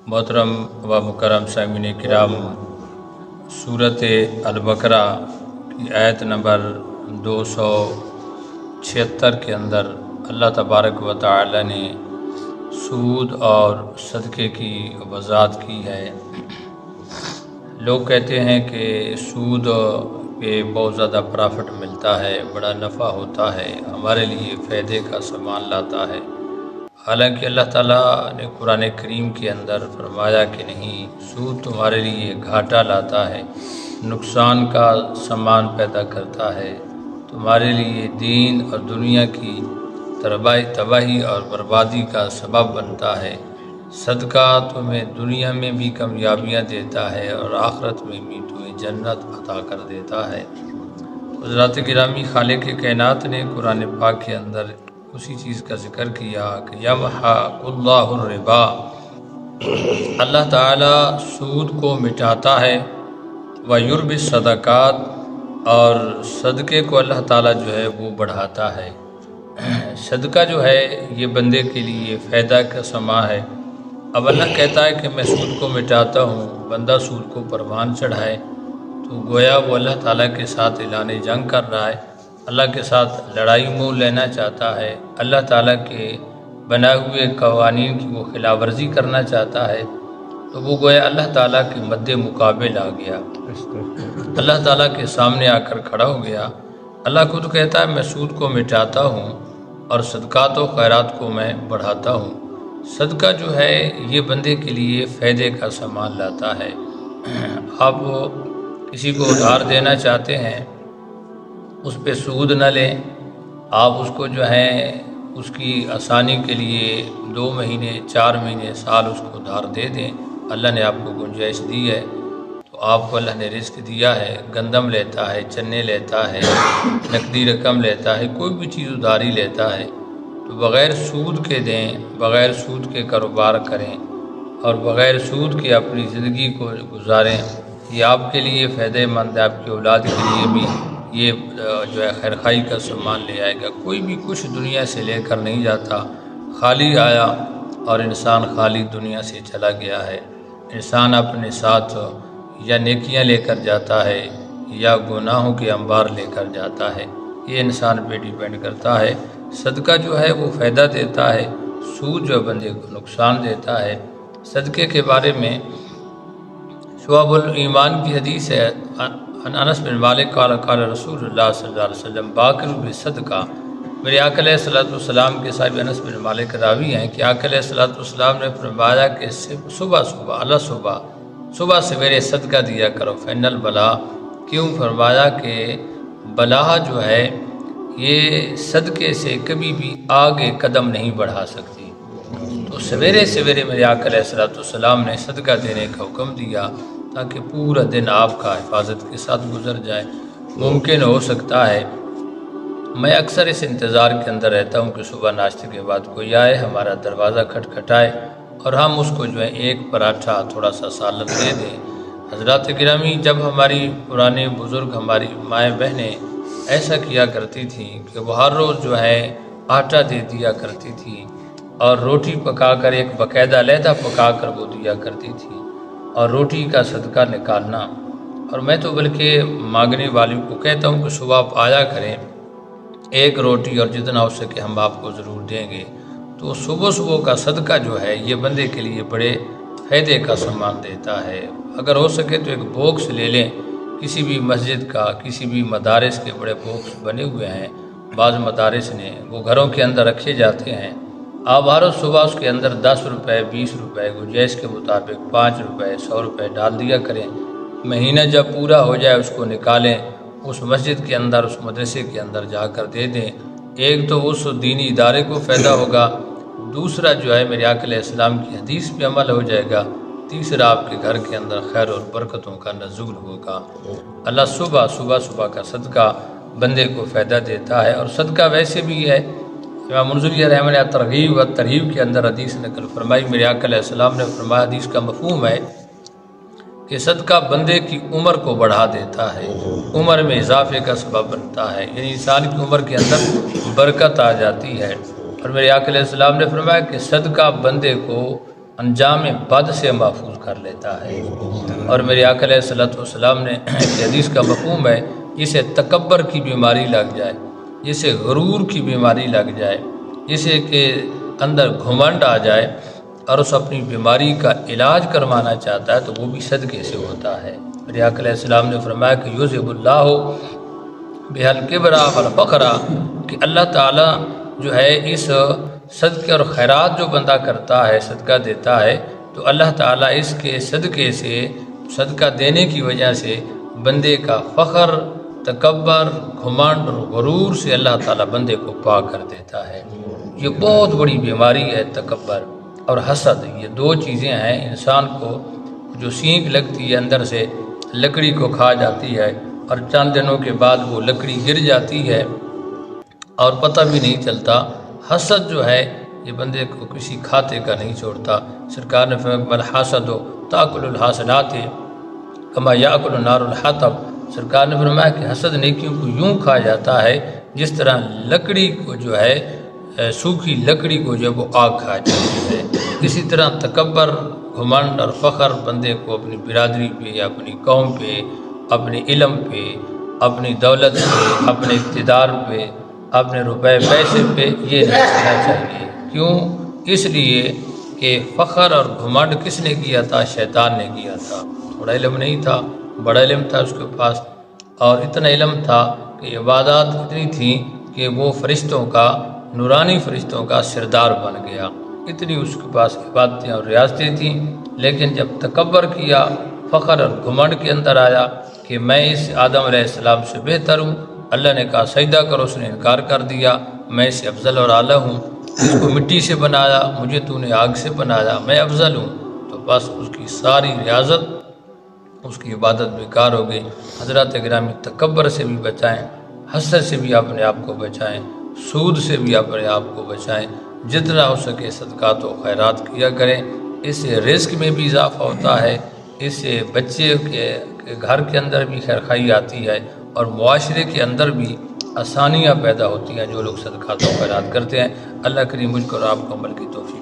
محترم و مکرم سامعین کرام، صورت البقرہ کی آیت نمبر 276 کے اندر اللہ تبارک و تعالی نے سود اور صدقے کی وضاحت کی ہے۔ لوگ کہتے ہیں کہ سود پہ بہت زیادہ پرافٹ ملتا ہے، بڑا نفع ہوتا ہے، ہمارے لیے فائدے کا سامان لاتا ہے۔ حالانکہ اللہ تعالیٰ نے قرآن کریم کے اندر فرمایا کہ نہیں، سود تمہارے لیے گھاٹا لاتا ہے، نقصان کا سامان پیدا کرتا ہے، تمہارے لیے دین اور دنیا کی تباہی اور بربادی کا سبب بنتا ہے۔ صدقہ تمہیں دنیا میں بھی کامیابیاں دیتا ہے اور آخرت میں بھی تمہیں جنت عطا کر دیتا ہے۔ حضرات گرامی، خالق کائنات نے قرآن پاک کے اندر اسی چیز کا ذکر کیا کہ یمحق اللہ الربا، اللہ تعالیٰ سود کو مٹاتا ہے، ویربی الصدقات، اور صدقے کو اللہ تعالیٰ جو ہے وہ بڑھاتا ہے۔ صدقہ جو ہے یہ بندے کے لیے فائدہ کا سما ہے۔ اب اللہ کہتا ہے کہ میں سود کو مٹاتا ہوں، بندہ سود کو پروان چڑھائے تو گویا وہ اللہ تعالیٰ کے ساتھ اعلان جنگ کر رہا ہے، اللہ کے ساتھ لڑائی مول لینا چاہتا ہے، اللہ تعالیٰ کے بنائے ہوئے قوانین کی وہ خلاف ورزی کرنا چاہتا ہے، تو وہ گویا اللہ تعالیٰ کے مد مقابل آ گیا، اللہ تعالیٰ کے سامنے آ کر کھڑا ہو گیا۔ اللہ خود کہتا ہے میں سود کو مٹاتا ہوں اور صدقات و خیرات کو میں بڑھاتا ہوں۔ صدقہ جو ہے یہ بندے کے لیے فائدے کا سامان لاتا ہے۔ آپ کسی کو ادھار دینا چاہتے ہیں، اس پہ سود نہ لیں، آپ اس کو جو ہے اس کی آسانی کے لیے 2 مہینے 4 مہینے سال اس کو ادھار دے دیں۔ اللہ نے آپ کو گنجائش دی ہے تو آپ کو اللہ نے رزق دیا ہے، گندم لیتا ہے، چنے لیتا ہے، نقدی رقم لیتا ہے، کوئی بھی چیز ادھاری لیتا ہے تو بغیر سود کے دیں، بغیر سود کے کاروبار کریں اور بغیر سود کے اپنی زندگی کو گزاریں۔ یہ آپ کے لیے فائدہ مند ہے، آپ کی اولاد کے لیے بھی یہ جو ہے خیرخواہی کا سامان لے آئے گا۔ کوئی بھی کچھ دنیا سے لے کر نہیں جاتا، خالی آیا اور انسان خالی دنیا سے چلا گیا ہے۔ انسان اپنے ساتھ یا نیکیاں لے کر جاتا ہے یا گناہوں کے انبار لے کر جاتا ہے، یہ انسان پہ ڈیپینڈ کرتا ہے۔ صدقہ جو ہے وہ فائدہ دیتا ہے، سود جو بندے کو نقصان دیتا ہے۔ صدقے کے بارے میں شعب الایمان کی حدیث ہے، انس بن مالک قال قال رسول اللہ صلی اللہ علیہ وسلم باکر بالصدقہ، میرے آقا علیہ السلام کے صاحب انس بن مالک راوی ہیں کہ آقا علیہ السلام نے فرمایا کہ صبح سویرے صدقہ دیا کرو، فإن البلاء، کیوں؟ فرمایا کہ بلا جو ہے یہ صدقے سے کبھی بھی آگے قدم نہیں بڑھا سکتی، تو سویرے سویرے میرے آقا علیہ السلام نے صدقہ دینے کا حکم دیا تاکہ پورا دن آپ کا حفاظت کے ساتھ گزر جائے۔ ممکن ہو سکتا ہے میں اکثر اس انتظار کے اندر رہتا ہوں کہ صبح ناشتے کے بعد کوئی آئے، ہمارا دروازہ کھٹکھٹائے اور ہم اس کو جو ہے ایک پراٹھا تھوڑا سا سالن دے دیں۔ حضرات گرامی، جب ہماری پرانے بزرگ، ہماری مائیں بہنیں ایسا کیا کرتی تھیں کہ وہ ہر روز جو ہے آٹا دے دیا کرتی تھی اور روٹی پکا کر ایک باقاعدہ علیحدہ پکا کر وہ دیا کرتی تھی، اور روٹی کا صدقہ نکالنا۔ اور میں تو بلکہ مانگنے والوں کو کہتا ہوں کہ صبح آپ آیا کریں، ایک روٹی اور جتنا ہو سکے ہم آپ کو ضرور دیں گے۔ تو صبح کا صدقہ جو ہے یہ بندے کے لیے بڑے فائدے کا سامان دیتا ہے۔ اگر ہو سکے تو ایک باکس لے لیں، کسی بھی مسجد کا، کسی بھی مدارس کے بڑے باکس بنے ہوئے ہیں، بعض مدارس نے وہ گھروں کے اندر رکھے جاتے ہیں، آپ ہر روز صبح اس کے اندر 10 روپے 20 روپے گنجائش کے مطابق 5 روپے 100 روپے ڈال دیا کریں۔ مہینہ جب پورا ہو جائے اس کو نکالیں، اس مسجد کے اندر، اس مدرسے کے اندر جا کر دے دیں۔ ایک تو اس دینی ادارے کو فائدہ ہوگا، دوسرا جو ہے میرے آقا علیہ السلام کی حدیث پہ عمل ہو جائے گا، تیسرا آپ کے گھر کے اندر خیر اور برکتوں کا نزول ہوگا۔ اللہ صبح کا صدقہ بندے کو فائدہ دیتا ہے، اور صدقہ ویسے بھی ہے، امام منذری رحمہ اللہ ترغیب و ترہیب کے اندر حدیث نقل فرمائی، میرے آقا علیہ السلام نے فرمایا، حدیث کا مفہوم ہے کہ صدقہ بندے کی عمر کو بڑھا دیتا ہے، عمر میں اضافے کا سبب بنتا ہے، یعنی انسان کی عمر کے اندر برکت آ جاتی ہے۔ اور میرے آقا علیہ السلام نے فرمایا کہ صدقہ بندے کو انجام بد سے محفوظ کر لیتا ہے۔ اور میرے آقا علیہ الصلوۃ والسلام نے ایک حدیث کا مفہوم ہے، جسے تکبر کی بیماری لگ جائے، جسے غرور کی بیماری لگ جائے، جسے کہ اندر گھمنڈ آ جائے اور اس اپنی بیماری کا علاج کروانا چاہتا ہے تو وہ بھی صدقے سے ہوتا ہے۔ میرے آقا علیہ السلام نے فرمایا کہ یذہب اللہ بہل کبر والفقر، کہ اللہ تعالیٰ جو ہے اس صدقے اور خیرات جو بندہ کرتا ہے، صدقہ دیتا ہے، تو اللہ تعالیٰ اس کے صدقے سے، صدقہ دینے کی وجہ سے بندے کا فخر، تکبر، گھمنڈ اور غرور سے اللہ تعالیٰ بندے کو پاک کر دیتا ہے۔ یہ بہت بڑی بیماری ہے تکبر اور حسد، یہ دو چیزیں ہیں انسان کو جو سینک لگتی ہے اندر سے، لکڑی کو کھا جاتی ہے اور چند دنوں کے بعد وہ لکڑی گر جاتی ہے اور پتہ بھی نہیں چلتا۔ حسد جو ہے یہ بندے کو کسی کھاتے کا نہیں چھوڑتا۔ سرکار نے فرمایا بل حسد تاکل الحسنات کما یاکل النار الحطب، سرکار نے فرمایا کہ حسد نیکیوں کو یوں کھا جاتا ہے جس طرح لکڑی کو جو ہے، سوکھی لکڑی کو جو ہے وہ آگ کھا جاتی ہے۔ اسی طرح تکبر، گھمنڈ اور فخر بندے کو اپنی برادری پہ، اپنی قوم پہ، اپنے علم پہ، اپنی دولت پہ، اپنے اقتدار پہ، اپنے روپے پیسے پہ یہ نہیں کرنا چاہیے۔ کیوں؟ اس لیے کہ فخر اور گھمنڈ کس نے کیا تھا؟ شیطان نے کیا تھا۔ تھوڑا علم نہیں تھا، بڑا علم تھا اس کے پاس، اور اتنا علم تھا کہ عبادات اتنی تھیں کہ وہ فرشتوں کا، نورانی فرشتوں کا سردار بن گیا، اتنی اس کے پاس عبادتیں اور ریاستیں تھیں۔ لیکن جب تکبر کیا، فخر اور گھمنڈ کے اندر آیا کہ میں اس آدم علیہ السلام سے بہتر ہوں، اللہ نے کہا سجدہ کرو، اس نے انکار کر دیا، میں اس سے افضل اور اعلیٰ ہوں، اس کو مٹی سے بنایا، مجھے تو نے آگ سے بنایا، میں افضل ہوں، تو بس اس کی ساری ریاضت، اس کی عبادت بیکار ہو گئی۔ حضرات گرامی، تکبر سے بھی بچائیں، حسد سے بھی اپنے آپ کو بچائیں، سود سے بھی اپنے آپ کو بچائیں، جتنا ہو سکے صدقات و خیرات کیا کریں۔ اس سے رزق میں بھی اضافہ ہوتا ہے، اس سے بچے کے گھر کے اندر بھی خیرخوائی آتی ہے اور معاشرے کے اندر بھی آسانیاں پیدا ہوتی ہیں جو لوگ صدقات و خیرات کرتے ہیں۔ اللہ کریم مجھ کو اور آپ کو عمل کی توفیق